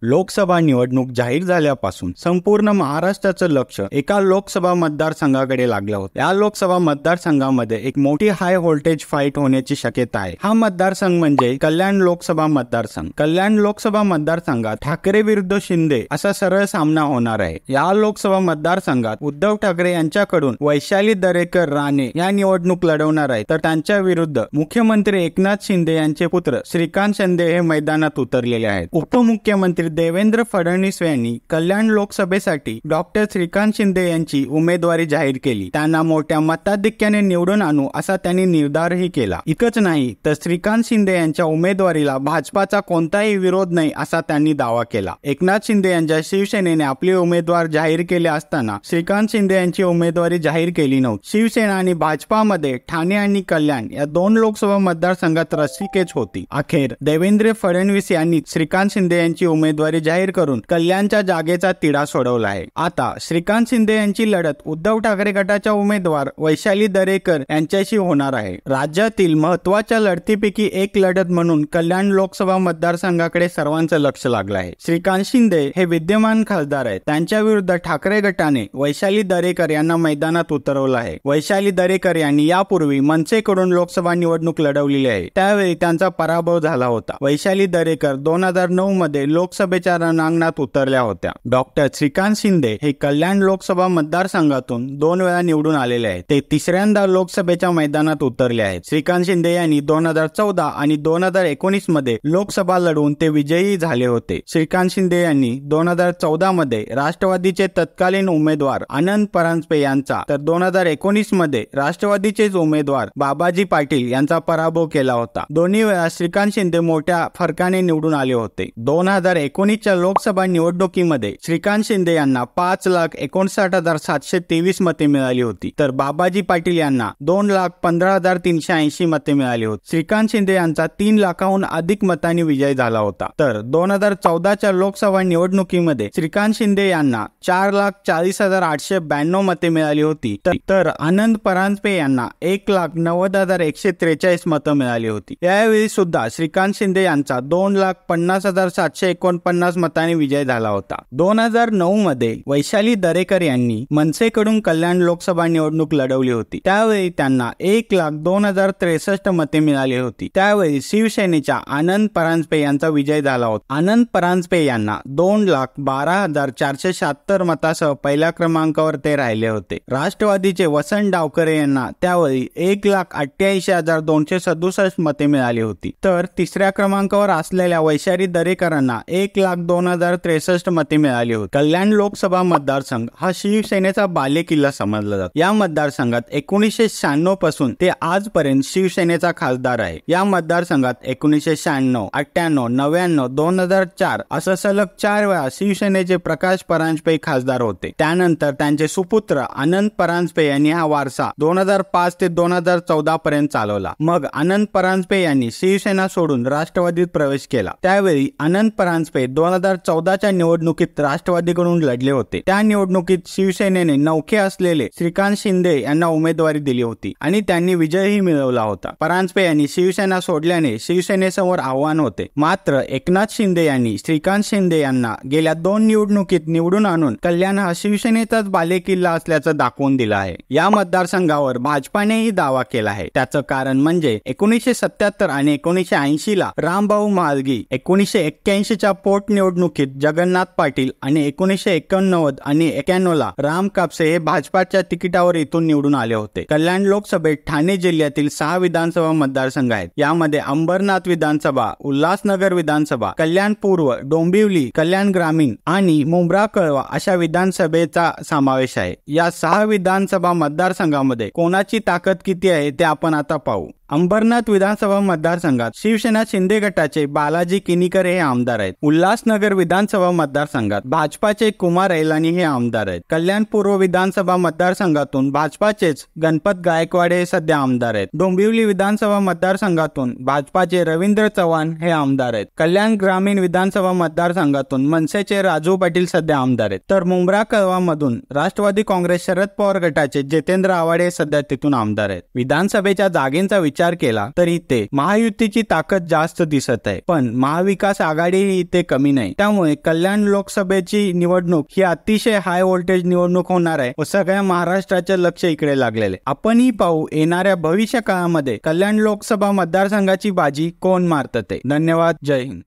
लोकसभा निवडणूक जाहीर झाल्यापासून संपूर्ण महाराष्ट्राचं लक्ष एका लोकसभा मतदारसंघाकडे लागलं होतं। या लोकसभा मतदारसंघामध्ये एक मोठी हाय व्होल्टेज फाईट होण्याची शक्यता आहे। हा मतदारसंघ म्हणजे कल्याण लोकसभा मतदारसंघ। कल्याण लोकसभा मतदारसंघात ठाकरे विरुद्ध शिंदे असा सरळ सामना होणार आहे। या लोकसभा मतदारसंघात उद्धव ठाकरे यांच्याकडून वैशाली दरेकर राणे या निवडणूक लढवणार आहेत, तर त्यांच्या विरुद्ध मुख्यमंत्री एकनाथ शिंदे यांचे पुत्र श्रीकांत शिंदे हे मैदानात उतरलेले आहेत। उपमुख्यमंत्री देवेंद्र फडणवीस यांनी कल्याण लोकसभेसाठी डॉक्टर श्रीकांत शिंदे यांची उमेदवारी जाहीर केली। त्यांना मोठ्या मताधिक्याने निवडून आणू असा त्यांनी निर्धारही केला। इतकंच नाही तर श्रीकांत शिंदे यांच्या उमेदवारीला भाजपाचा कोणताही विरोध नाही असा त्यांनी दावा केला। एकनाथ शिंदे यांच्या शिवसेनेने आपले उमेदवार जाहीर केले असताना श्रीकांत शिंदे यांची उमेदवारी जाहीर केली नव्हती। शिवसेना आणि भाजपामध्ये ठाणे आणि कल्याण या दोन लोकसभा मतदारसंघात रस्सीखेच होती। अखेर देवेंद्र फडणवीस यांनी श्रीकांत शिंदे यांची उमेदवारी जाहीर करून कल्याणच्या जागेचा तिढा सोडवला आहे। आता श्रीकांत शिंदे यांची लढत उद्धव ठाकरे गटाच्या उमेदवार वैशाली दरेकर यांच्याशी होणार आहे। राज्यातील महत्त्वाच्या लढतीपैकी एक लढत म्हणून कल्याण लोकसभा मतदारसंघाकडे सर्वांचं लक्ष लागलं आहे। श्रीकांत शिंदे हे विद्यमान खासदार आहेत। त्यांच्या विरुद्ध ठाकरे गटाने वैशाली दरेकर यांना मैदानात उतरवलं आहे। वैशाली दरेकर यांनी यापूर्वी मनसेकडून लोकसभा निवडणूक लढवलेली आहे, त्यावेळी त्यांचा पराभव झाला होता। वैशाली दरेकर 2009 मध्ये लोकसभेच्या रणांगणात उतरल्या होत्या। डॉक्टर श्रीकांत शिंदे हे कल्याण लोकसभा मतदारसंघातून 2 वेळा निवडून आलेले आहेत। ते तिसऱ्यांदा लोकसभेच्या मैदानात उतरले आहेत। श्रीकांत शिंदे यांनी 2014 आणि 2019 मध्ये लोकसभा लढवून ते विजयी झाले होते। श्रीकांत शिंदे यांनी 2014 मध्ये राष्ट्रवादीचे तत्कालीन उमेदवार आनंद परांजपे यांचा, तर 2019 मध्ये राष्ट्रवादीचेच उमेदवार बाबाजी पाटील यांचा पराभव केला होता। दोन्ही वेळा श्रीकांत शिंदे मोठ्या फरकाने निवडून आले होते। 2019च्या लोकसभा निवडणुकीमध्ये श्रीकांत शिंदे यांना 5,59,723 मते मिळाली होती, तर बाबाजी पाटील यांना 2,15,380 मते मिळाली होती। श्रीकांत शिंदे यांचा 3 लाखाहून अधिक मतांनी विजय झाला होता। तर 2014च्या लोकसभा निवडणुकीमध्ये श्रीकांत शिंदे यांना 4,40,892 मते मिळाली होती, तर आनंद परांजपे यांना 1,90,143 मतं मिळाली होती। यावेळी सुद्धा श्रीकांत शिंदे यांचा 2,50,749 मतांनी विजय झाला होता। 2009 मध्ये वैशाली दरेकर यांनी मनसेकडून कल्याण लोकसभा निवडणूक लढवली होती। त्यावेळी त्यांना 1,02,063 मते मिळाली होती। त्यावेळी शिवसेनेच्या आनंद परांजपे यांचा विजय झाला होता। आनंद परांजपे यांना 2,12,476 मतासह पहिल्या क्रमांकावर ते राहिले होते। राष्ट्रवादीचे वसंत डावकरे यांना त्यावेळी 1,88,267 मते मिळाली होती, तर तिसऱ्या क्रमांकावर असलेल्या वैशाली दरेकरांना 1,02,063 मते मिळाली होती। कल्याण लोकसभा मतदारसंघ हा शिवसेनेचा बालेकिल्ला समजला जातो। या मतदारसंघात 1996 पासून ते आजपर्यंत शिवसेनेचा खासदार आहे। या मतदारसंघात 1996, 98, 99, 2004 असं सलग 4 वेळा शिवसेनेचे प्रकाश परांजपे खासदार होते। त्यानंतर त्यांचे सुपुत्र आनंद परांजपे यांनी हा वारसा 2005 ते 2014 पर्यंत चालवला। मग आनंद परांजपे यांनी शिवसेना सोडून राष्ट्रवादीत प्रवेश केला। त्यावेळी आनंद परांजपे 2014च्या निवडणुकीत राष्ट्रवादीकडून लढले होते। त्या निवडणुकीत शिवसेनेने नौखे असलेले श्रीकांत शिंदे यांना उमेदवारी दिली होती आणि त्यांनी विजयही मिळवला होता। परांजपे यांनी शिवसेना सोडल्याने शिवसेनेसमोर आव्हान होते। मात्र एकनाथ शिंदे यांनी श्रीकांत शिंदे यांना गेल्या 2 निवडणुकीत निवडून आणून कल्याण हा शिवसेनेचाच बालेकिल्ला असल्याचं दाखवून दिलं आहे। या मतदारसंघावर भाजपानेही दावा केला आहे। त्याचं कारण म्हणजे 1977 आणि 1980 ला रामभाऊ म्हाळगी, 1981च्या पोटनिवडणुकीत जगन्नाथ पाटील आणि 1989 आणि 91 ला राम कापसे हे भाजपाच्या तिकिटावर इथून निवडून आले होते। कल्याण लोकसभेत ठाणे जिल्ह्यातील 6 विधानसभा मतदारसंघ आहेत। यामध्ये अंबरनाथ विधानसभा, उल्हासनगर विधानसभा, कल्याण पूर्व, डोंबिवली, कल्याण ग्रामीण आणि मुंब्रा कळवा अशा विधानसभेचा समावेश आहे। या 6 विधानसभा मतदारसंघामध्ये कोणाची ताकद किती आहे ते आपण आता पाहू। अंबरनाथ विधानसभा मतदारसंघात शिवसेना शिंदे गटाचे बालाजी किनीकर हे आमदार आहेत। उल्हासनगर विधानसभा मतदारसंघात भाजपाचे कुमार ऐलानी हे आमदार आहेत। कल्याण पूर्व विधानसभा मतदारसंघातून भाजपाचेच गणपत गायकवाड हे सध्या आमदार आहेत। डोंबिवली विधानसभा मतदारसंघातून भाजपाचे रवींद्र चव्हाण हे आमदार आहेत। कल्याण ग्रामीण विधानसभा मतदारसंघातून मनसेचे राजू पाटील सध्या आमदार आहेत, तर मुंब्रा कळवा मधून राष्ट्रवादी काँग्रेस शरद पवार गटाचे जितेंद्र आव्हाड हे सध्या तिथून आमदार आहेत। विधानसभेच्या जागेंचा विचार केला तर इथे महायुतीची ताकद जास्त दिसत आहे, पण महाविकास आघाडी इथे कमी नाही. त्यामुळे कल्याण लोकसभेची निवडणूक ही अतिशय हाय व्होल्टेज निवडणूक होणार आहे व सगळ्या महाराष्ट्राचे लक्ष इकडे लागलेले. आपणही पाहू येणाऱ्या भविष्य काळामध्ये कल्याण लोकसभा मतदारसंघाची बाजी कोण मारतं ते. धन्यवाद. जय हिंद.